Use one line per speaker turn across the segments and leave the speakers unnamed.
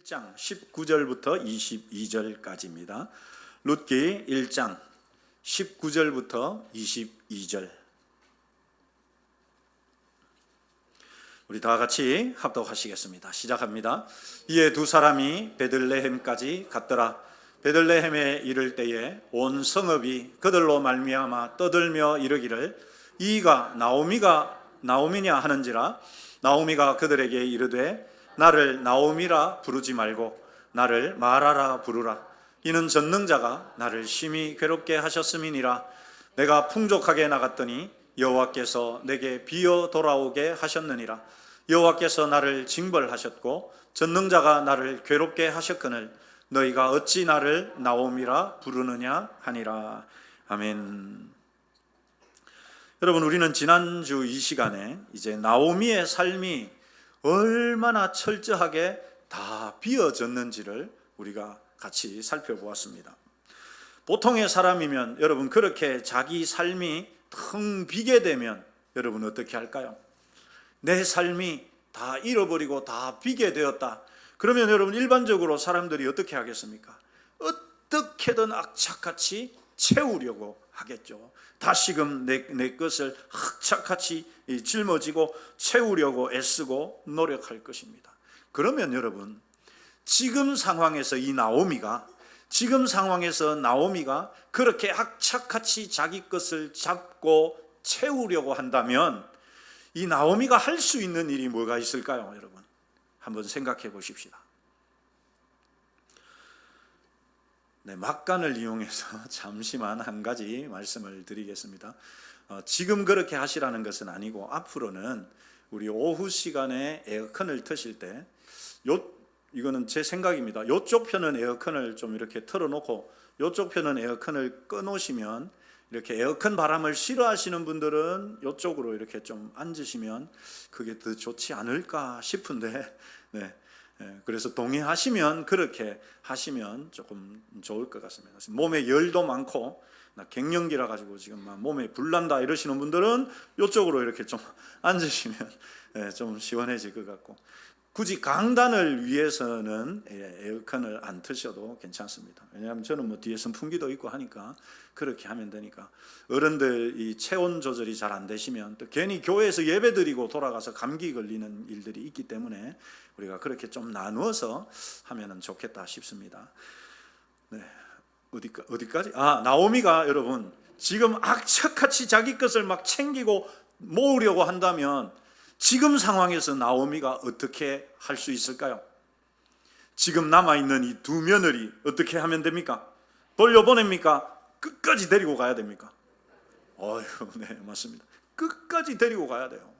1장 19절부터 22절까지입니다. 룻기 1장 19절부터 22절. 우리 다 같이 합독하시겠습니다. 시작합니다. 이에 두 사람이 베들레헴까지 갔더라. 베들레헴에 이를 때에 온 성읍이 그들로 말미암아 떠들며 이르기를 이가 나오미냐 하는지라. 나오미가 그들에게 이르되 나를 나오미라 부르지 말고 나를 마라라 부르라. 이는 전능자가 나를 심히 괴롭게 하셨음이니라. 내가 풍족하게 나갔더니 여호와께서 내게 비어 돌아오게 하셨느니라. 여호와께서 나를 징벌하셨고 전능자가 나를 괴롭게 하셨거늘 너희가 어찌 나를 나오미라 부르느냐 하니라. 아멘. 여러분, 우리는 지난주 이 시간에 이제 나오미의 삶이 얼마나 철저하게 다 비어졌는지를 우리가 같이 살펴보았습니다. 보통의 사람이면 여러분 그렇게 자기 삶이 텅 비게 되면 여러분 어떻게 할까요? 내 삶이 다 잃어버리고 다 비게 되었다. 그러면 여러분 일반적으로 사람들이 어떻게 하겠습니까? 어떻게든 악착같이 채우려고 하겠죠. 다시금 내 것을 악착같이 짊어지고 채우려고 애쓰고 노력할 것입니다. 그러면 여러분 지금 상황에서 나오미가 그렇게 악착같이 자기 것을 잡고 채우려고 한다면 이 나오미가 할 수 있는 일이 뭐가 있을까요? 여러분 한번 생각해 보십시다. 막간을 이용해서 잠시만 한 가지 말씀을 드리겠습니다. 지금 그렇게 하시라는 것은 아니고 앞으로는 우리 오후 시간에 에어컨을 트실 때 이거는 제 생각입니다. 이쪽 편은 에어컨을 좀 이렇게 틀어놓고 이쪽 편은 에어컨을 꺼놓으시면 이렇게 에어컨 바람을 싫어하시는 분들은 이쪽으로 이렇게 좀 앉으시면 그게 더 좋지 않을까 싶은데 그래서 동의하시면 그렇게 하시면 조금 좋을 것 같습니다. 몸에 열도 많고 나 갱년기라 가지고 지금 막 몸에 불난다 이러시는 분들은 이쪽으로 이렇게 좀 앉으시면 좀 시원해질 것 같고, 굳이 강단을 위해서는 에어컨을 안 트셔도 괜찮습니다. 왜냐하면 저는 뒤에 선풍기도 있고 하니까 그렇게 하면 되니까. 어른들 이 체온 조절이 잘 안 되시면 또 괜히 교회에서 예배드리고 돌아가서 감기 걸리는 일들이 있기 때문에 우리가 그렇게 좀 나누어서 하면 좋겠다 싶습니다. 어디까지? 나오미가 여러분 지금 악착같이 자기 것을 막 챙기고 모으려고 한다면 지금 상황에서 나오미가 어떻게 할 수 있을까요? 지금 남아있는 이 두 며느리 어떻게 하면 됩니까? 돌려보냅니까? 끝까지 데리고 가야 됩니까? 네, 맞습니다. 끝까지 데리고 가야 돼요.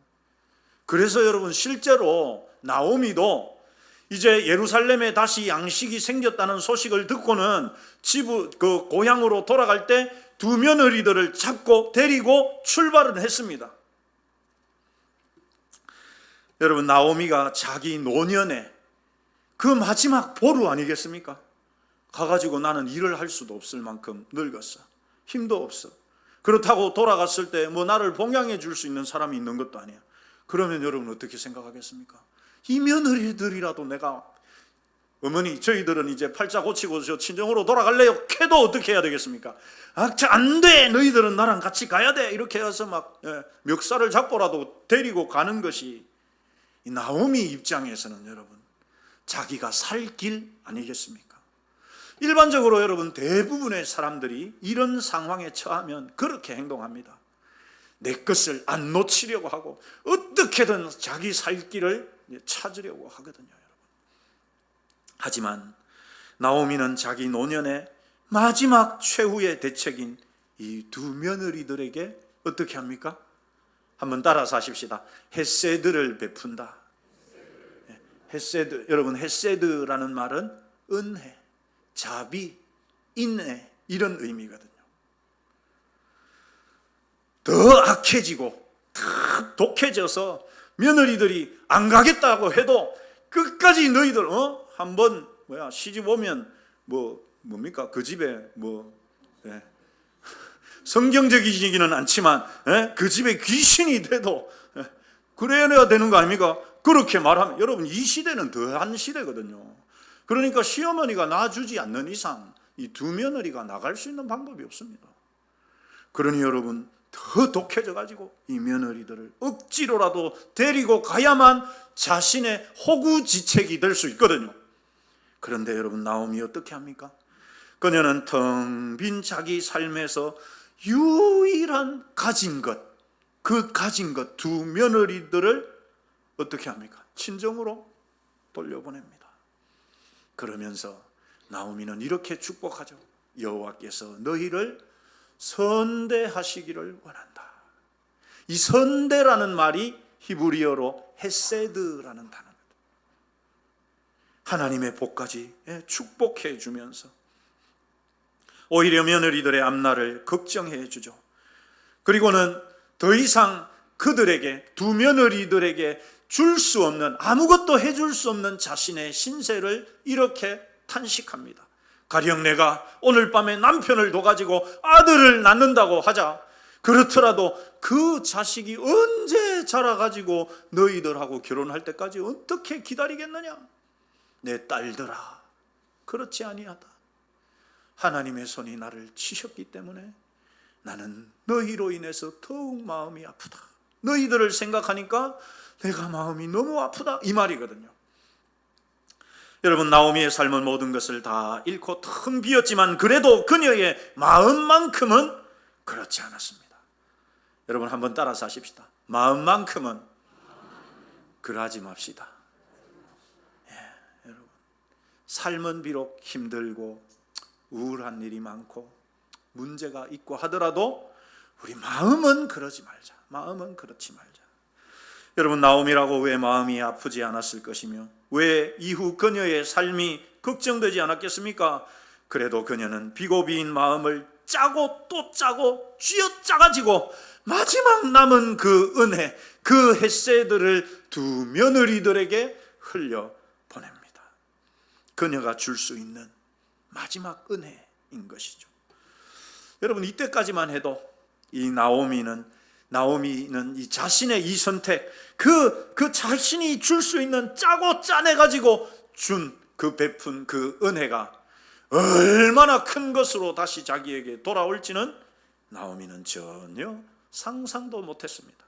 그래서 여러분 실제로 나오미도 이제 예루살렘에 다시 양식이 생겼다는 소식을 듣고는 고향으로 돌아갈 때 두 며느리들을 잡고 데리고 출발을 했습니다. 여러분 나오미가 자기 노년에 그 마지막 보루 아니겠습니까? 가가지고 나는 일을 할 수도 없을 만큼 늙었어. 힘도 없어. 그렇다고 돌아갔을 때 나를 봉양해 줄 수 있는 사람이 있는 것도 아니야. 그러면 여러분 어떻게 생각하겠습니까? 이 며느리들이라도 내가 어머니 저희들은 이제 팔자 고치고 저 친정으로 돌아갈래요. 해도 어떻게 해야 되겠습니까? 안 돼. 너희들은 나랑 같이 가야 돼. 이렇게 해서 막 멱살을 잡고라도 데리고 가는 것이 이 나오미 입장에서는 여러분 자기가 살 길 아니겠습니까? 일반적으로 여러분 대부분의 사람들이 이런 상황에 처하면 그렇게 행동합니다. 내 것을 안 놓치려고 하고 어떻게든 자기 살 길을 찾으려고 하거든요. 여러분. 하지만 나오미는 자기 노년의 마지막 최후의 대책인 이 두 며느리들에게 어떻게 합니까? 한번 따라서 하십시다. 헤세드를 베푼다. 헤세드, 여러분 헤세드라는 말은 은혜, 자비, 인애 이런 의미거든요. 더 악해지고 더 독해져서 며느리들이 안 가겠다고 해도 끝까지 너희들 한번 시집 오면 뭡니까 그 집에 성경적이지는 않지만 그 집에 귀신이 돼도 그래야 되는 거 아닙니까? 그렇게 말하면 여러분 이 시대는 더한 시대거든요. 그러니까 시어머니가 낳아주지 않는 이상 이 두 며느리가 나갈 수 있는 방법이 없습니다. 그러니 여러분, 더 독해져 가지고 이 며느리들을 억지로라도 데리고 가야만 자신의 호구지책이 될 수 있거든요. 그런데 여러분, 나오미 어떻게 합니까? 그녀는 텅 빈 자기 삶에서 유일한 가진 것, 그 가진 것 두 며느리들을 어떻게 합니까? 친정으로 돌려보냅니다. 그러면서 나오미는 이렇게 축복하죠. 여호와께서 너희를 선대하시기를 원한다. 이 선대라는 말이 히브리어로 헤세드라는 단어입니다. 하나님의 복까지 축복해 주면서 오히려 며느리들의 앞날을 걱정해 주죠. 그리고는 더 이상 그들에게, 두 며느리들에게 줄 수 없는, 아무것도 해줄 수 없는 자신의 신세를 이렇게 탄식합니다. 가령 내가 오늘 밤에 남편을 둬가지고 아들을 낳는다고 하자. 그렇더라도 그 자식이 언제 자라가지고 너희들하고 결혼할 때까지 어떻게 기다리겠느냐? 내 딸들아, 그렇지 아니하다. 하나님의 손이 나를 치셨기 때문에 나는 너희로 인해서 더욱 마음이 아프다. 너희들을 생각하니까 내가 마음이 너무 아프다, 이 말이거든요. 여러분, 나오미의 삶은 모든 것을 다 잃고 텅 비었지만 그래도 그녀의 마음만큼은 그렇지 않았습니다. 여러분, 한번 따라서 하십시다. 마음만큼은 그러하지 맙시다. 여러분, 삶은 비록 힘들고 우울한 일이 많고 문제가 있고 하더라도 우리 마음은 그러지 말자. 마음은 그렇지 말자. 여러분, 나오미라고 왜 마음이 아프지 않았을 것이며 왜 이후 그녀의 삶이 걱정되지 않았겠습니까? 그래도 그녀는 비고비인 마음을 짜고 또 짜고 쥐어짜가지고 마지막 남은 그 은혜, 그 헤세드를 두 며느리들에게 흘려보냅니다. 그녀가 줄 수 있는 마지막 은혜인 것이죠. 여러분, 이때까지만 해도 이 나오미는 이 자신의 이 선택, 그 자신이 줄 수 있는 짜고 짜내가지고 준 그 베푼 그 은혜가 얼마나 큰 것으로 다시 자기에게 돌아올지는 나오미는 전혀 상상도 못했습니다.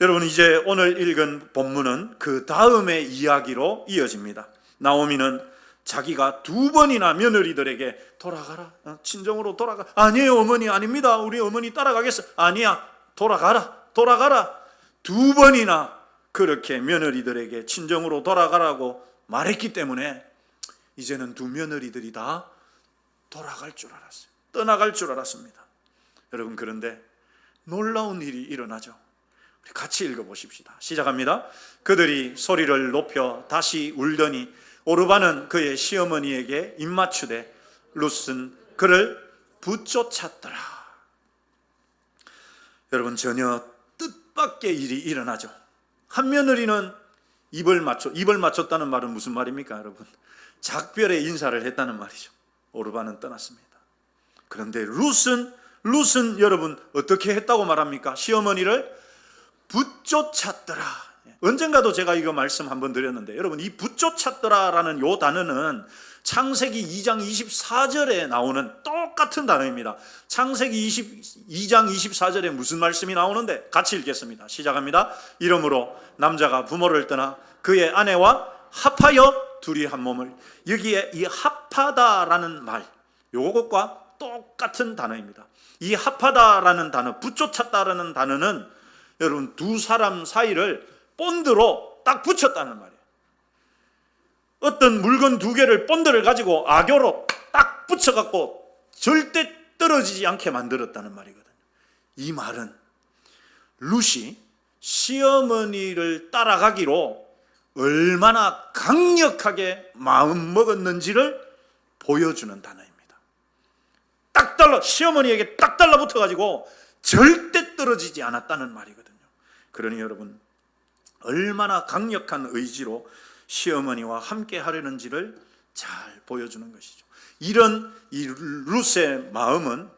여러분, 이제 오늘 읽은 본문은 그 다음의 이야기로 이어집니다. 나오미는 자기가 두 번이나 며느리들에게 돌아가라, 친정으로 돌아가. 아니에요, 어머니, 아닙니다. 우리 어머니 따라가겠어. 아니야, 돌아가라. 두 번이나 그렇게 며느리들에게 친정으로 돌아가라고 말했기 때문에 이제는 두 며느리들이 다 돌아갈 줄 알았어요. 떠나갈 줄 알았습니다. 여러분, 그런데 놀라운 일이 일어나죠. 우리 같이 읽어보십시다. 시작합니다. 그들이 소리를 높여 다시 울더니 오르바는 그의 시어머니에게 입맞추되 룻은 그를 붙쫓았더라. 여러분, 전혀 뜻밖의 일이 일어나죠. 한 며느리는 입을 맞췄다는 말은 무슨 말입니까, 여러분? 작별의 인사를 했다는 말이죠. 오르바는 떠났습니다. 그런데 룻은 여러분 어떻게 했다고 말합니까? 시어머니를 붙쫓았더라. 언젠가도 제가 이거 말씀 한번 드렸는데, 여러분, 이 붙쫓았더라라는 요 단어는 창세기 2장 24절에 나오는 똑같은 단어입니다. 창세기 2장 24절에 무슨 말씀이 나오는데 같이 읽겠습니다. 시작합니다. 이러므로 남자가 부모를 떠나 그의 아내와 합하여 둘이 한 몸을. 여기에 이 합하다라는 말, 요것과 똑같은 단어입니다. 이 합하다라는 단어, 붙쫓았다라는 단어는 여러분, 두 사람 사이를 본드로 딱 붙였다는 말이에요. 어떤 물건 두 개를 본드를 가지고 악교로 딱 붙여갖고 절대 떨어지지 않게 만들었다는 말이거든요. 이 말은 룻이 시어머니를 따라가기로 얼마나 강력하게 마음 먹었는지를 보여주는 단어입니다. 딱 달라, 시어머니에게 딱 달라붙어가지고 절대 떨어지지 않았다는 말이거든요. 그러니 여러분, 얼마나 강력한 의지로 시어머니와 함께 하려는지를 잘 보여주는 것이죠. 이런 이 룻의 마음은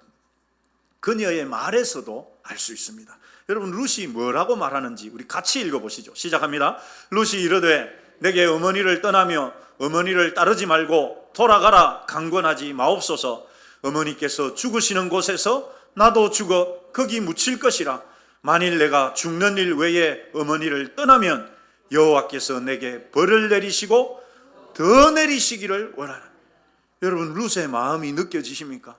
그녀의 말에서도 알 수 있습니다. 여러분, 룻이 뭐라고 말하는지 우리 같이 읽어보시죠. 시작합니다. 룻이 이르되 내게 어머니를 떠나며 어머니를 따르지 말고 돌아가라 강권하지 마옵소서. 어머니께서 죽으시는 곳에서 나도 죽어 거기 묻힐 것이라. 만일 내가 죽는 일 외에 어머니를 떠나면 여호와께서 내게 벌을 내리시고 더 내리시기를 원하라. 여러분, 룻의 마음이 느껴지십니까?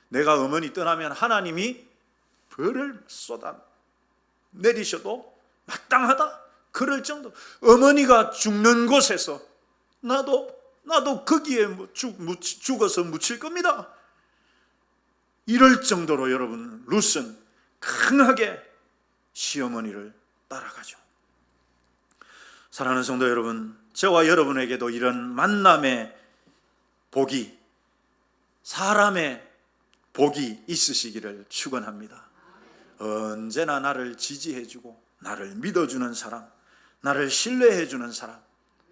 내가 어머니 떠나면 하나님이 벌을 쏟아 내리셔도 마땅하다, 그럴 정도. 어머니가 죽는 곳에서 나도 거기에 죽어서 묻힐 겁니다. 이럴 정도로 여러분, 룻은 강하게 시어머니를 따라가죠. 사랑하는 성도 여러분, 저와 여러분에게도 이런 만남의 복이, 사람의 복이 있으시기를 축원합니다. 언제나 나를 지지해주고 나를 믿어주는 사람, 나를 신뢰해주는 사람.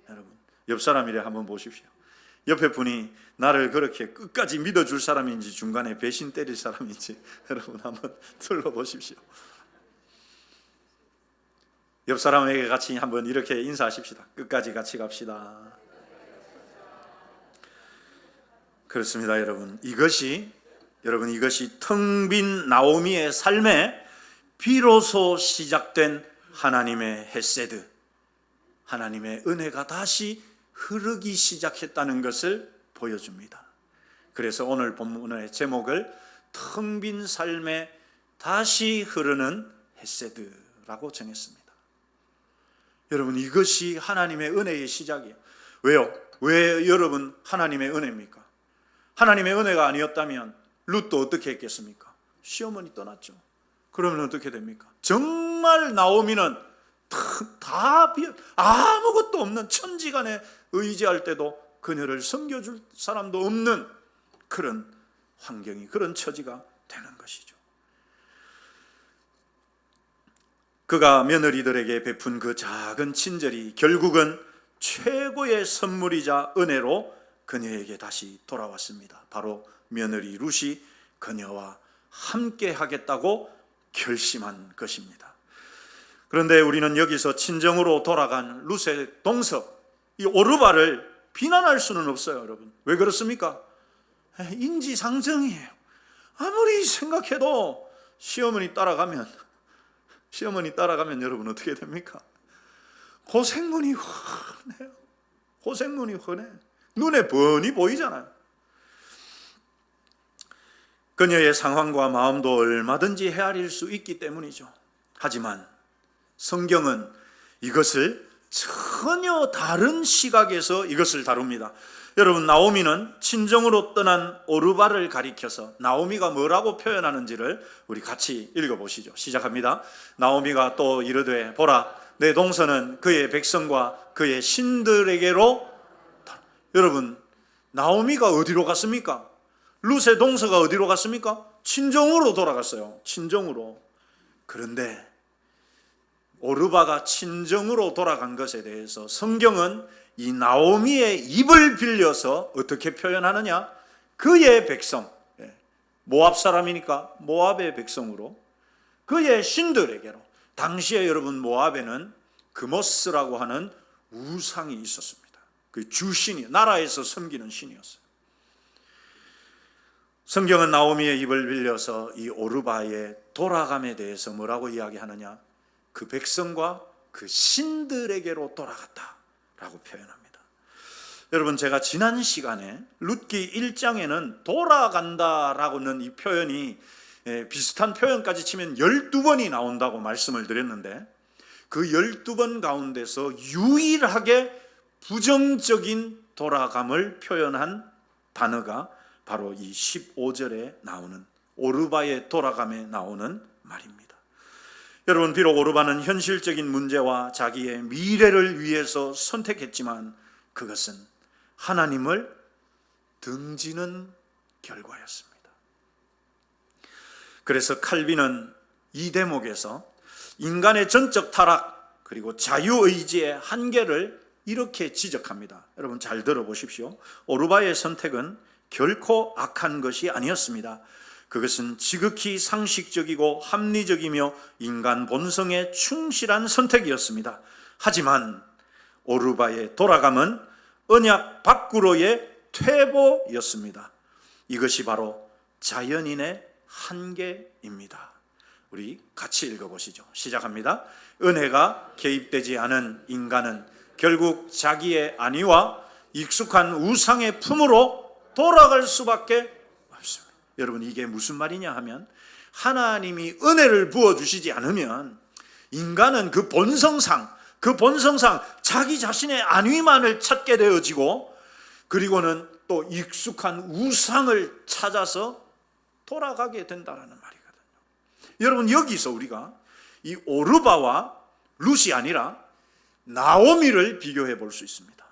여러분, 옆 사람이래 한번 보십시오. 옆에 분이 나를 그렇게 끝까지 믿어줄 사람인지 중간에 배신 때릴 사람인지 여러분 한번 둘러보십시오. 옆 사람에게 같이 한번 이렇게 인사하십시다. 끝까지 같이 갑시다. 그렇습니다, 여러분. 이것이 텅 빈 나오미의 삶에 비로소 시작된 하나님의 헤세드, 하나님의 은혜가 다시 흐르기 시작했다는 것을 보여줍니다. 그래서 오늘 본문의 제목을 텅 빈 삶에 다시 흐르는 헤세드라고 정했습니다. 여러분, 이것이 하나님의 은혜의 시작이에요. 왜요? 왜 여러분 하나님의 은혜입니까? 하나님의 은혜가 아니었다면 룻도 어떻게 했겠습니까? 시어머니 떠났죠. 그러면 어떻게 됩니까? 정말 나오미는 아무것도 없는 천지간에 의지할 때도 그녀를 섬겨줄 사람도 없는 그런 환경이, 그런 처지가 되는 것이죠. 그가 며느리들에게 베푼 그 작은 친절이 결국은 최고의 선물이자 은혜로 그녀에게 다시 돌아왔습니다. 바로 며느리 룻이 그녀와 함께 하겠다고 결심한 것입니다. 그런데 우리는 여기서 친정으로 돌아간 룻의 동서, 이 오르바를 비난할 수는 없어요, 여러분. 왜 그렇습니까? 인지상정이에요. 아무리 생각해도 시어머니 따라가면 여러분 어떻게 됩니까? 고생문이 훤해요. 고생문이 훤해. 눈에 뻔히 보이잖아요. 그녀의 상황과 마음도 얼마든지 헤아릴 수 있기 때문이죠. 하지만 성경은 이것을 전혀 다른 시각에서 이것을 다룹니다. 여러분, 나오미는 친정으로 떠난 오르바를 가리켜서 나오미가 뭐라고 표현하는지를 우리 같이 읽어보시죠. 시작합니다. 나오미가 또 이르되 보라, 내 동서는 그의 백성과 그의 신들에게로. 여러분, 나오미가 어디로 갔습니까? 룻의 동서가 어디로 갔습니까? 친정으로 돌아갔어요. 친정으로. 그런데 오르바가 친정으로 돌아간 것에 대해서 성경은 이 나오미의 입을 빌려서 어떻게 표현하느냐? 그의 백성, 모압 사람이니까 모압의 백성으로, 그의 신들에게로. 당시에 여러분, 모압에는 그모스라고 하는 우상이 있었습니다. 그 주신이, 나라에서 섬기는 신이었어요. 성경은 나오미의 입을 빌려서 이 오르바의 돌아감에 대해서 뭐라고 이야기하느냐? 그 백성과 그 신들에게로 돌아갔다라고 표현합니다. 여러분, 제가 지난 시간에 룻기 1장에는 돌아간다라고는 이 표현이 비슷한 표현까지 치면 12번이 나온다고 말씀을 드렸는데, 그 12번 가운데서 유일하게 부정적인 돌아감을 표현한 단어가 바로 이 15절에 나오는 오르바의 돌아감에 나오는 말입니다. 여러분, 비록 오르바는 현실적인 문제와 자기의 미래를 위해서 선택했지만 그것은 하나님을 등지는 결과였습니다. 그래서 칼빈은 이 대목에서 인간의 전적 타락 그리고 자유의지의 한계를 이렇게 지적합니다. 여러분, 잘 들어보십시오. 오르바의 선택은 결코 악한 것이 아니었습니다. 그것은 지극히 상식적이고 합리적이며 인간 본성에 충실한 선택이었습니다. 하지만 오르바의 돌아감은 언약 밖으로의 퇴보였습니다. 이것이 바로 자연인의 한계입니다. 우리 같이 읽어보시죠. 시작합니다. 은혜가 개입되지 않은 인간은 결국 자기의 안위와 익숙한 우상의 품으로 돌아갈 수밖에 없습니다. 여러분, 이게 무슨 말이냐 하면, 하나님이 은혜를 부어주시지 않으면 인간은 그 본성상 자기 자신의 안위만을 찾게 되어지고, 그리고는 또 익숙한 우상을 찾아서 돌아가게 된다는 말이거든요. 여러분, 여기서 우리가 이 오르바와 룻이 아니라 나오미를 비교해 볼 수 있습니다.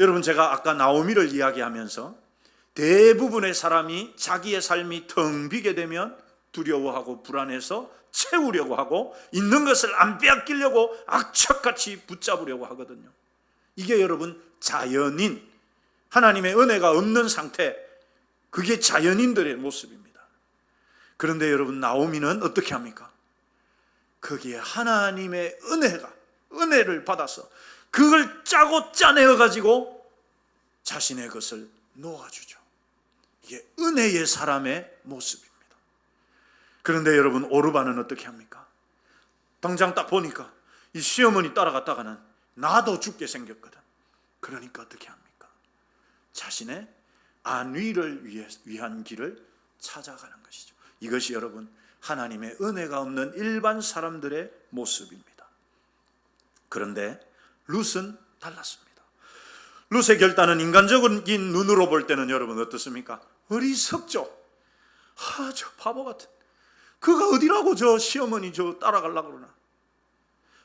여러분, 제가 아까 나오미를 이야기하면서 대부분의 사람이 자기의 삶이 텅 비게 되면 두려워하고 불안해서 채우려고 하고, 있는 것을 안 빼앗기려고 악착같이 붙잡으려고 하거든요. 이게 여러분 자연인, 하나님의 은혜가 없는 상태, 그게 자연인들의 모습입니다. 그런데 여러분, 나오미는 어떻게 합니까? 거기에 하나님의 은혜를 받아서 그걸 짜고 짜내어 가지고 자신의 것을 놓아주죠. 이게 은혜의 사람의 모습입니다. 그런데 여러분, 오르바는 어떻게 합니까? 당장 딱 보니까 이 시어머니 따라갔다가는 나도 죽게 생겼거든. 그러니까 어떻게 합니까? 자신의 안위를 위한 길을 찾아가는 것이죠. 이것이 여러분, 하나님의 은혜가 없는 일반 사람들의 모습입니다. 그런데 룻은 달랐습니다. 룻의 결단은 인간적인 눈으로 볼 때는 여러분 어떻습니까? 어리석죠. 저 바보 같은, 그가 어디라고 저 시어머니 저 따라가려고 그러나.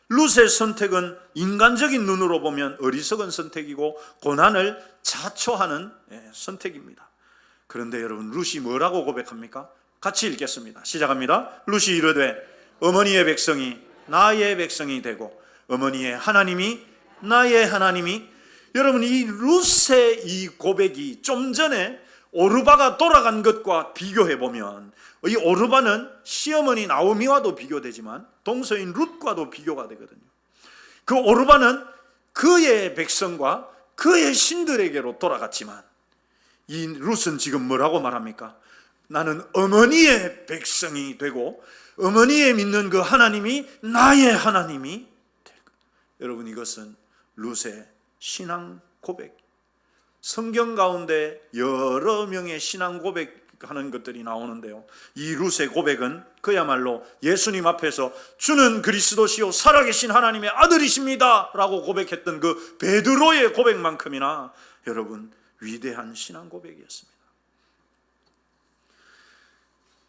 룻의 선택은 인간적인 눈으로 보면 어리석은 선택이고 고난을 자초하는 선택입니다. 그런데 여러분, 룻이 뭐라고 고백합니까? 같이 읽겠습니다. 시작합니다. 룻이 이르되 어머니의 백성이 나의 백성이 되고 어머니의 하나님이 나의 하나님이. 여러분, 이 룻의 이 고백이 좀 전에 오르바가 돌아간 것과 비교해 보면, 이 오르바는 시어머니 나오미와도 비교되지만 동서인 룻과도 비교가 되거든요. 그 오르바는 그의 백성과 그의 신들에게로 돌아갔지만, 이 룻은 지금 뭐라고 말합니까? 나는 어머니의 백성이 되고 어머니의 믿는 그 하나님이 나의 하나님이 될 것. 여러분, 이것은 룻의 신앙 고백. 성경 가운데 여러 명의 신앙 고백하는 것들이 나오는데요, 이 룻의 고백은 그야말로 예수님 앞에서 주는 그리스도시요 살아계신 하나님의 아들이십니다 라고 고백했던 그 베드로의 고백만큼이나 여러분 위대한 신앙 고백이었습니다.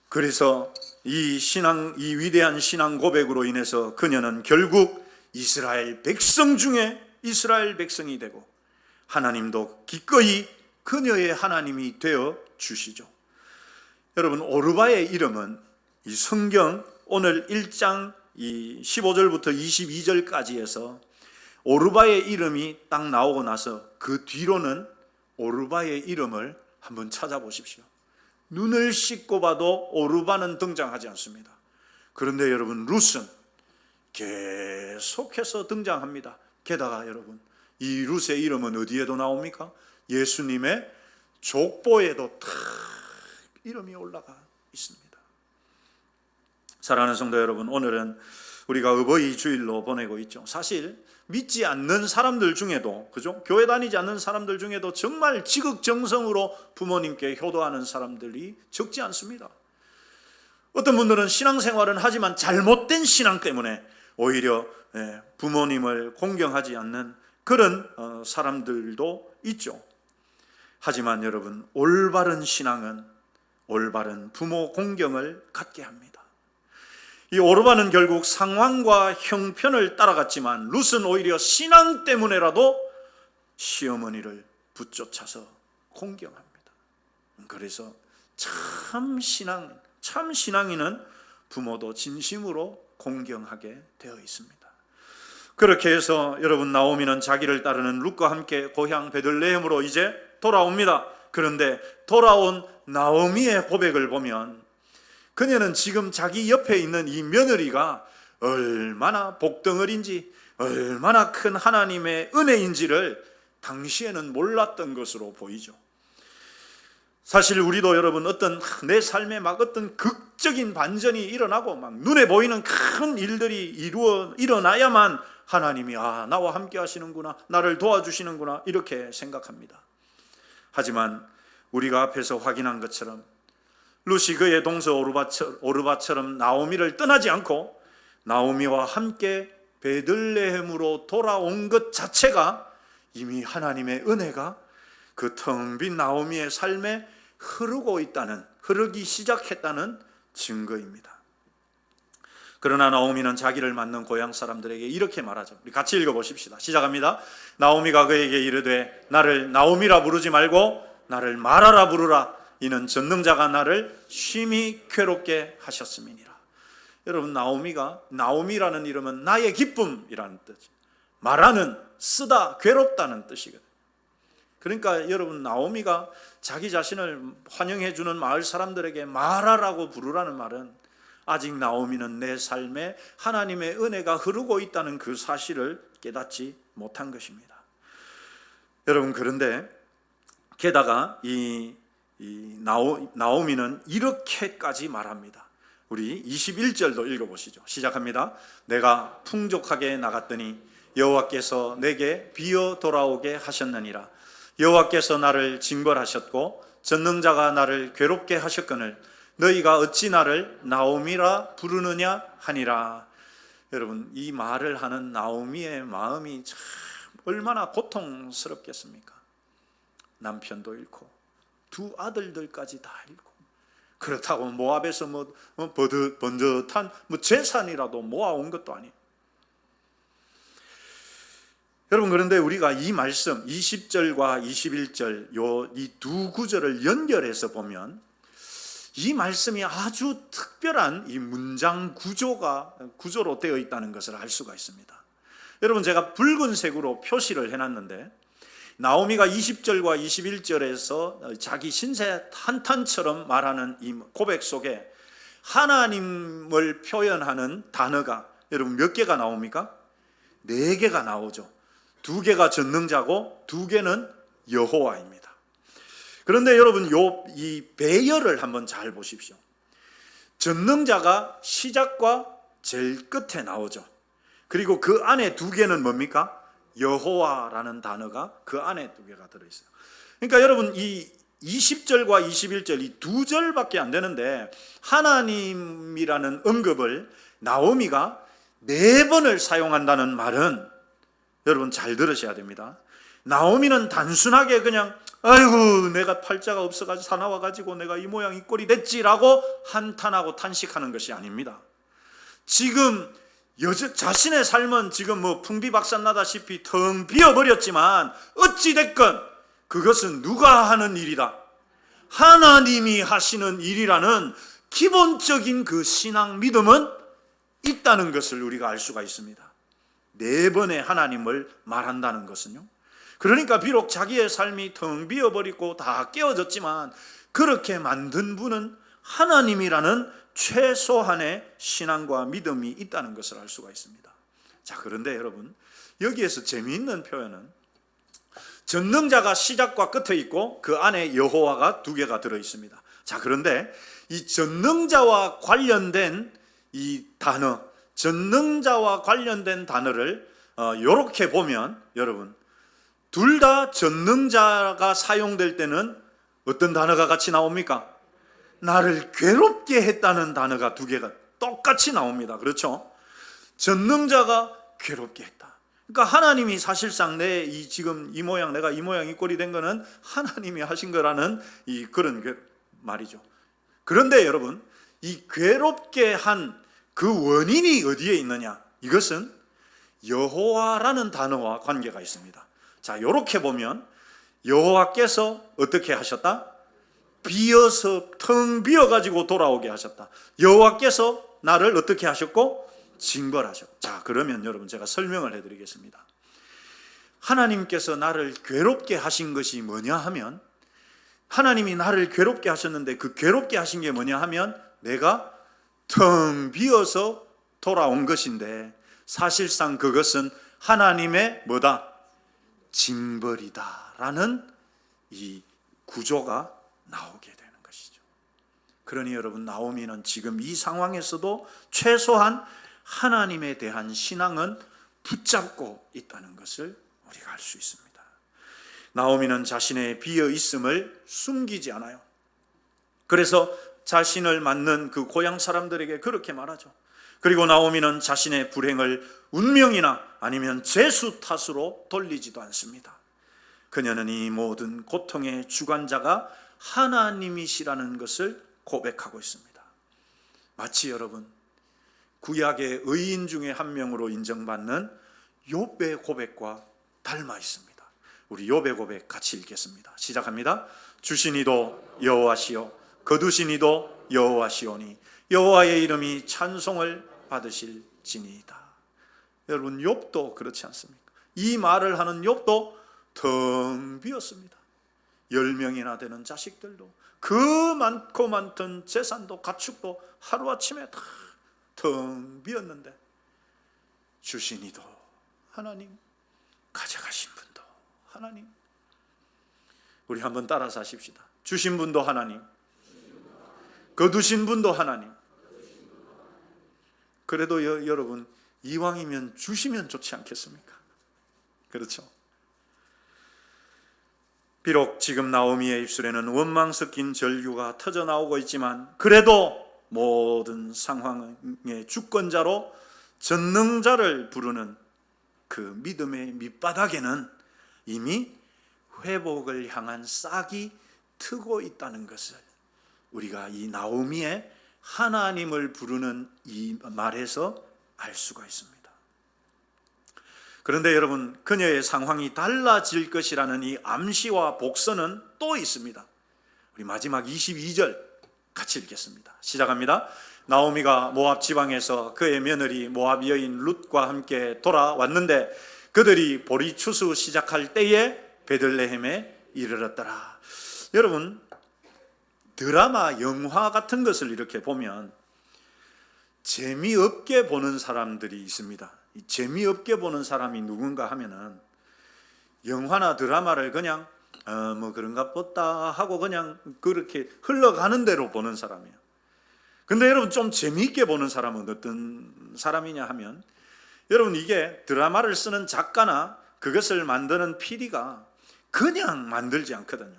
그래서 이 위대한 신앙 고백으로 인해서 그녀는 결국 이스라엘 백성 중에 이스라엘 백성이 되고, 하나님도 기꺼이 그녀의 하나님이 되어 주시죠. 여러분, 오르바의 이름은 이 성경 오늘 1장 15절부터 22절까지 해서 오르바의 이름이 딱 나오고 나서 그 뒤로는 오르바의 이름을 한번 찾아보십시오. 눈을 씻고 봐도 오르바는 등장하지 않습니다. 그런데 여러분, 룻은 계속해서 등장합니다. 게다가 여러분, 이 룻의 이름은 어디에도 나옵니까? 예수님의 족보에도 다 이름이 올라가 있습니다. 사랑하는 성도 여러분, 오늘은 우리가 어버이 주일로 보내고 있죠. 사실 믿지 않는 사람들 중에도, 그죠? 교회 다니지 않는 사람들 중에도 정말 지극정성으로 부모님께 효도하는 사람들이 적지 않습니다. 어떤 분들은 신앙생활은 하지만 잘못된 신앙 때문에 오히려 부모님을 공경하지 않는 그런 사람들도 있죠. 하지만 여러분, 올바른 신앙은 올바른 부모 공경을 갖게 합니다. 이 오르바는 결국 상황과 형편을 따라갔지만 룻은 오히려 신앙 때문에라도 시어머니를 붙쫓아서 공경합니다. 그래서 참 신앙인은 부모도 진심으로 공경하게 되어 있습니다. 그렇게 해서 여러분, 나오미는 자기를 따르는 룻과 함께 고향 베들레헴으로 이제 돌아옵니다. 그런데 돌아온 나오미의 고백을 보면 그녀는 지금 자기 옆에 있는 이 며느리가 얼마나 복덩어리인지, 얼마나 큰 하나님의 은혜인지를 당시에는 몰랐던 것으로 보이죠. 사실 우리도 여러분 어떤 내 삶에 막 어떤 극적인 반전이 일어나고 막 눈에 보이는 큰 일들이 일어나야만 하나님이 나와 함께 하시는구나, 나를 도와주시는구나 이렇게 생각합니다. 하지만 우리가 앞에서 확인한 것처럼 룻이 그의 동서 오르바처럼 나오미를 떠나지 않고 나오미와 함께 베들레헴으로 돌아온 것 자체가 이미 하나님의 은혜가 그 텅 빈 나오미의 삶에 흐르기 시작했다는 증거입니다. 그러나 나오미는 자기를 맞는 고향 사람들에게 이렇게 말하죠. 우리 같이 읽어보십시다. 시작합니다. 나오미가 그에게 이르되 나를 나오미라 부르지 말고 나를 마라라 부르라. 이는 전능자가 나를 심히 괴롭게 하셨음이니라. 여러분, 나오미라는 이름은 나의 기쁨이라는 뜻, 마라는 쓰다, 괴롭다는 뜻이거든요. 그러니까 여러분, 나오미가 자기 자신을 환영해 주는 마을 사람들에게 마라라고 부르라는 말은 아직 나오미는 내 삶에 하나님의 은혜가 흐르고 있다는 그 사실을 깨닫지 못한 것입니다. 여러분, 그런데 게다가 나오미는 이렇게까지 말합니다. 우리 21절도 읽어보시죠. 시작합니다. 내가 풍족하게 나갔더니 여호와께서 내게 비어 돌아오게 하셨느니라. 여호와께서 나를 징벌하셨고 전능자가 나를 괴롭게 하셨거늘 너희가 어찌 나를 나오미라 부르느냐 하니라. 여러분, 이 말을 하는 나오미의 마음이 참 얼마나 고통스럽겠습니까? 남편도 잃고 두 아들들까지 다 잃고, 그렇다고 모압에서 번듯한 재산이라도 모아온 것도 아니에요. 여러분, 그런데 우리가 이 말씀 20절과 21절 이 두 구절을 연결해서 보면 이 말씀이 아주 특별한 이 문장 구조로 되어 있다는 것을 알 수가 있습니다. 여러분, 제가 붉은색으로 표시를 해놨는데 나오미가 20절과 21절에서 자기 신세 한탄처럼 말하는 이 고백 속에 하나님을 표현하는 단어가 여러분 몇 개가 나옵니까? 4개가 나오죠. 2개가 전능자고 2개는 여호와입니다. 그런데 여러분, 이 배열을 한번 잘 보십시오. 전능자가 시작과 제일 끝에 나오죠. 그리고 그 안에 2개는 뭡니까? 여호와라는 단어가 그 안에 2개가 들어있어요. 그러니까 여러분, 이 20절과 21절 이 2절밖에 안 되는데 하나님이라는 언급을 나오미가 4번을 사용한다는 말은 여러분 잘 들으셔야 됩니다. 나오미는 단순하게 그냥 아이고 내가 팔자가 없어가지고 사나워가지고 내가 이 모양 이 꼴이 됐지라고 한탄하고 탄식하는 것이 아닙니다. 지금 자신의 삶은 지금 풍비박산나다시피 텅 비어버렸지만 어찌됐건 그것은 누가 하는 일이다, 하나님이 하시는 일이라는 기본적인 그 신앙 믿음은 있다는 것을 우리가 알 수가 있습니다. 4번의 하나님을 말한다는 것은요, 그러니까 비록 자기의 삶이 텅 비어버리고 다 깨어졌지만 그렇게 만든 분은 하나님이라는 최소한의 신앙과 믿음이 있다는 것을 알 수가 있습니다. 자, 그런데 여러분, 여기에서 재미있는 표현은 전능자가 시작과 끝에 있고 그 안에 여호와가 2개가 들어있습니다. 자, 그런데 이 전능자와 관련된 이 단어, 전능자와 관련된 단어를 이렇게 보면 여러분, 둘 다 전능자가 사용될 때는 어떤 단어가 같이 나옵니까? 나를 괴롭게 했다는 단어가 2개가 똑같이 나옵니다. 그렇죠? 전능자가 괴롭게 했다. 그러니까 하나님이 사실상 지금 이 모양, 내가 이 모양 이 꼴이 된 거는 하나님이 하신 거라는 그런 말이죠. 그런데 여러분, 이 괴롭게 한 그 원인이 어디에 있느냐? 이것은 여호와라는 단어와 관계가 있습니다. 자, 이렇게 보면 여호와께서 어떻게 하셨다? 비어서 텅 비어가지고 돌아오게 하셨다. 여호와께서 나를 어떻게 하셨고? 징벌하셨다. 자, 그러면 여러분 제가 설명을 해드리겠습니다. 하나님께서 나를 괴롭게 하신 것이 뭐냐 하면, 하나님이 나를 괴롭게 하셨는데 그 괴롭게 하신 게 뭐냐 하면 내가 텅 비어서 돌아온 것인데 사실상 그것은 하나님의 뭐다? 징벌이다라는 이 구조가 나오게 되는 것이죠. 그러니 여러분, 나오미는 지금 이 상황에서도 최소한 하나님에 대한 신앙은 붙잡고 있다는 것을 우리가 알 수 있습니다. 나오미는 자신의 비어 있음을 숨기지 않아요. 그래서 자신을 맞는 그 고향 사람들에게 그렇게 말하죠. 그리고 나오미는 자신의 불행을 운명이나 아니면 재수 탓으로 돌리지도 않습니다. 그녀는 이 모든 고통의 주관자가 하나님이시라는 것을 고백하고 있습니다. 마치 여러분, 구약의 의인 중에 한 명으로 인정받는 욥의 고백과 닮아 있습니다. 우리 욥의 고백 같이 읽겠습니다. 시작합니다. 주신 이도 여호와시요 거두신 이도 여호와시오니 여호와의 이름이 찬송을 받으실지니이다. 여러분, 욥도 그렇지 않습니까? 이 말을 하는 욥도 텅 비었습니다. 10명이나 되는 자식들도, 그 많고 많던 재산도 가축도 하루아침에 다 텅 비었는데, 주신 이도 하나님, 가져가신 분도 하나님. 우리 한번 따라서 하십시다. 주신 분도 하나님, 거두신 분도 하나님. 그래도 여러분, 이왕이면 주시면 좋지 않겠습니까? 그렇죠? 비록 지금 나오미의 입술에는 원망 섞인 절규가 터져 나오고 있지만, 그래도 모든 상황의 주권자로 전능자를 부르는 그 믿음의 밑바닥에는 이미 회복을 향한 싹이 트고 있다는 것을 우리가 이 나오미의 하나님을 부르는 이 말에서 알 수가 있습니다. 그런데 여러분, 그녀의 상황이 달라질 것이라는 이 암시와 복선은 또 있습니다. 우리 마지막 22절 같이 읽겠습니다. 시작합니다. 나오미가 모압 지방에서 그의 며느리 모압 여인 룻과 함께 돌아왔는데 그들이 보리 추수 시작할 때에 베들레헴에 이르렀더라. 여러분, 드라마, 영화 같은 것을 이렇게 보면 재미없게 보는 사람들이 있습니다. 재미없게 보는 사람이 누군가 하면은 영화나 드라마를 그냥 뭐 그런가 보다 하고 그냥 그렇게 흘러가는 대로 보는 사람이에요. 근데 여러분, 좀 재미있게 보는 사람은 어떤 사람이냐 하면, 여러분, 이게 드라마를 쓰는 작가나 그것을 만드는 PD가 그냥 만들지 않거든요.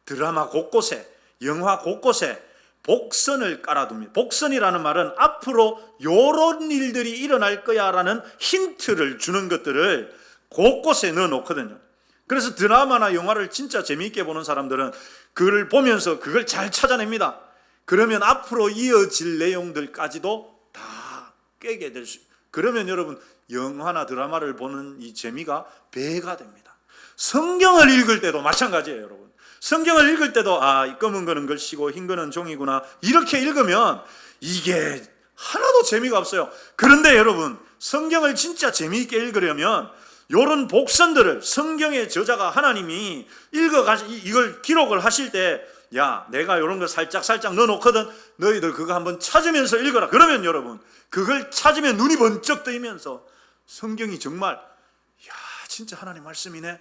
드라마 곳곳에, 영화 곳곳에 복선을 깔아둡니다. 복선이라는 말은 앞으로 요런 일들이 일어날 거야 라는 힌트를 주는 것들을 곳곳에 넣어놓거든요. 그래서 드라마나 영화를 진짜 재미있게 보는 사람들은 그걸 보면서 그걸 잘 찾아냅니다. 그러면 앞으로 이어질 내용들까지도 다 깨게 될 수 있어요. 그러면 여러분, 영화나 드라마를 보는 이 재미가 배가 됩니다. 성경을 읽을 때도 마찬가지예요, 여러분. 성경을 읽을 때도 이 검은 거는 글씨고 흰 거는 종이구나, 이렇게 읽으면 이게 하나도 재미가 없어요. 그런데 여러분, 성경을 진짜 재미있게 읽으려면 이런 복선들을 성경의 저자가 하나님이 이걸 기록을 하실 때, 야, 내가 이런 거 살짝 넣어놓거든, 너희들 그거 한번 찾으면서 읽어라. 그러면 여러분, 그걸 찾으면 눈이 번쩍 뜨이면서 성경이 정말, 야, 진짜 하나님 말씀이네,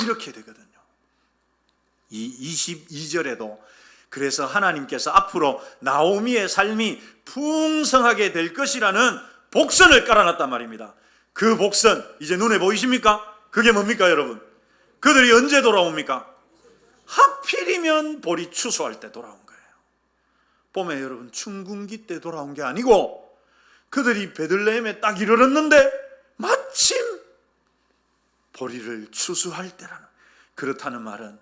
이렇게 되거든요. 이 22절에도 그래서 하나님께서 앞으로 나오미의 삶이 풍성하게 될 것이라는 복선을 깔아놨단 말입니다. 그 복선, 이제 눈에 보이십니까? 그게 뭡니까 여러분? 그들이 언제 돌아옵니까? 하필이면 보리 추수할 때 돌아온 거예요. 봄에 여러분, 춘궁기 때 돌아온 게 아니고 그들이 베들레헴에 딱 이르렀는데 마침 보리를 추수할 때라는, 그렇다는 말은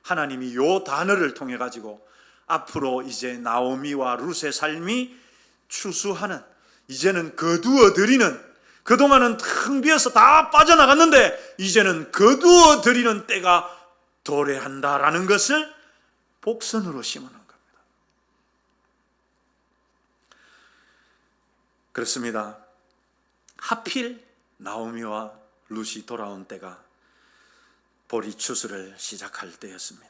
하나님이 요 단어를 통해 가지고 앞으로 이제 나오미와 룻의 삶이 추수하는, 이제는 거두어 드리는, 그동안은 텅 비어서 다 빠져나갔는데 이제는 거두어 드리는 때가 도래한다라는 것을 복선으로 심어놓은 겁니다. 그렇습니다. 하필 나오미와 룻이 돌아온 때가 보리 추수를 시작할 때였습니다.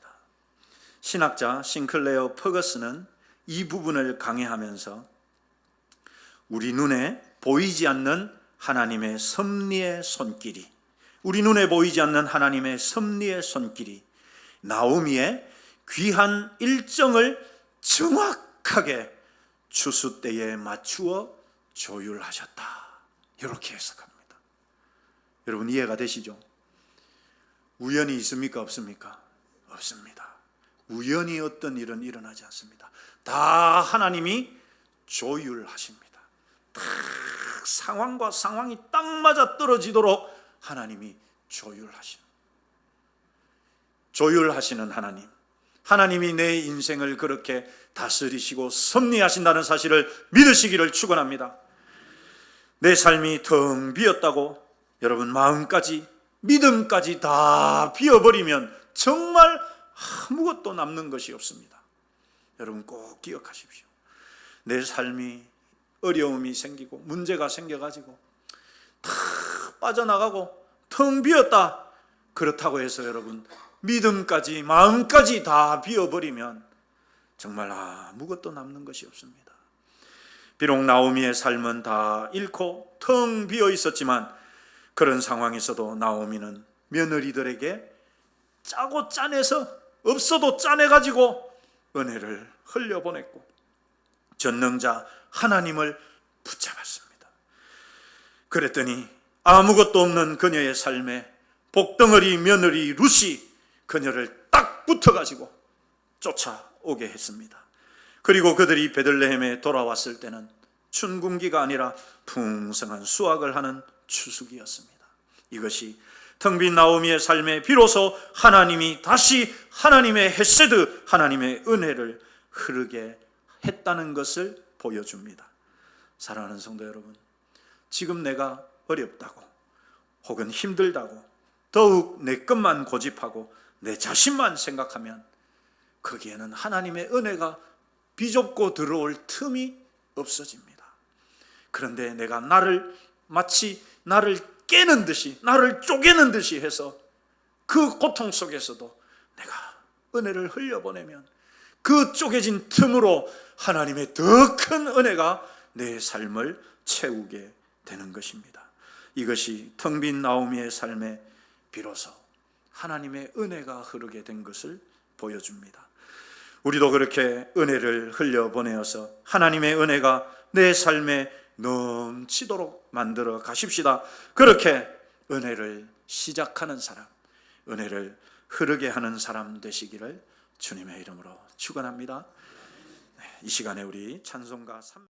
신학자 싱클레어 퍼거스는 이 부분을 강해하면서 우리 눈에 보이지 않는 하나님의 섭리의 손길이, 우리 눈에 보이지 않는 하나님의 섭리의 손길이 나오미의 귀한 일정을 정확하게 추수 때에 맞추어 조율하셨다. 이렇게 해석합니다. 여러분 이해가 되시죠? 우연이 있습니까? 없습니까? 없습니다. 우연히 어떤 일은 일어나지 않습니다. 다 하나님이 조율하십니다. 딱 상황과 상황이 딱 맞아 떨어지도록 하나님이 조율하시는 하나님, 하나님이 내 인생을 그렇게 다스리시고 섭리하신다는 사실을 믿으시기를 축원합니다. 내 삶이 텅 비었다고 여러분 마음까지 믿음까지 다 비어버리면 정말 아무것도 남는 것이 없습니다. 여러분 꼭 기억하십시오. 내 삶이 어려움이 생기고 문제가 생겨가지고 다 빠져나가고 텅 비었다. 그렇다고 해서 여러분 믿음까지 마음까지 다 비어버리면 정말 아무것도 남는 것이 없습니다. 비록 나오미의 삶은 다 잃고 텅 비어 있었지만 그런 상황에서도 나오미는 며느리들에게 짜고 짜내서 없어도 짜내가지고 은혜를 흘려보냈고 전능자 하나님을 붙잡았습니다. 그랬더니 아무것도 없는 그녀의 삶에 복덩어리 며느리 룻이 그녀를 딱 붙어가지고 쫓아오게 했습니다. 그리고 그들이 베들레헴에 돌아왔을 때는 춘궁기가 아니라 풍성한 수확을 하는 추수기였습니다. 이것이 텅 빈 나오미의 삶에 비로소 하나님이 다시 하나님의 헤세드, 하나님의 은혜를 흐르게 했다는 것을 보여줍니다. 사랑하는 성도 여러분, 지금 내가 어렵다고 혹은 힘들다고 더욱 내 것만 고집하고 내 자신만 생각하면 거기에는 하나님의 은혜가 비좁고 들어올 틈이 없어집니다. 그런데 내가 마치 나를 깨는 듯이, 나를 쪼개는 듯이 해서 그 고통 속에서도 내가 은혜를 흘려보내면 그 쪼개진 틈으로 하나님의 더 큰 은혜가 내 삶을 채우게 되는 것입니다. 이것이 텅 빈 나오미의 삶에 비로소 하나님의 은혜가 흐르게 된 것을 보여줍니다. 우리도 그렇게 은혜를 흘려보내어서 하나님의 은혜가 내 삶에 넘치도록 만들어 가십시다. 그렇게 은혜를 시작하는 사람, 은혜를 흐르게 하는 사람 되시기를 주님의 이름으로 축원합니다. 이 시간에 우리 찬송가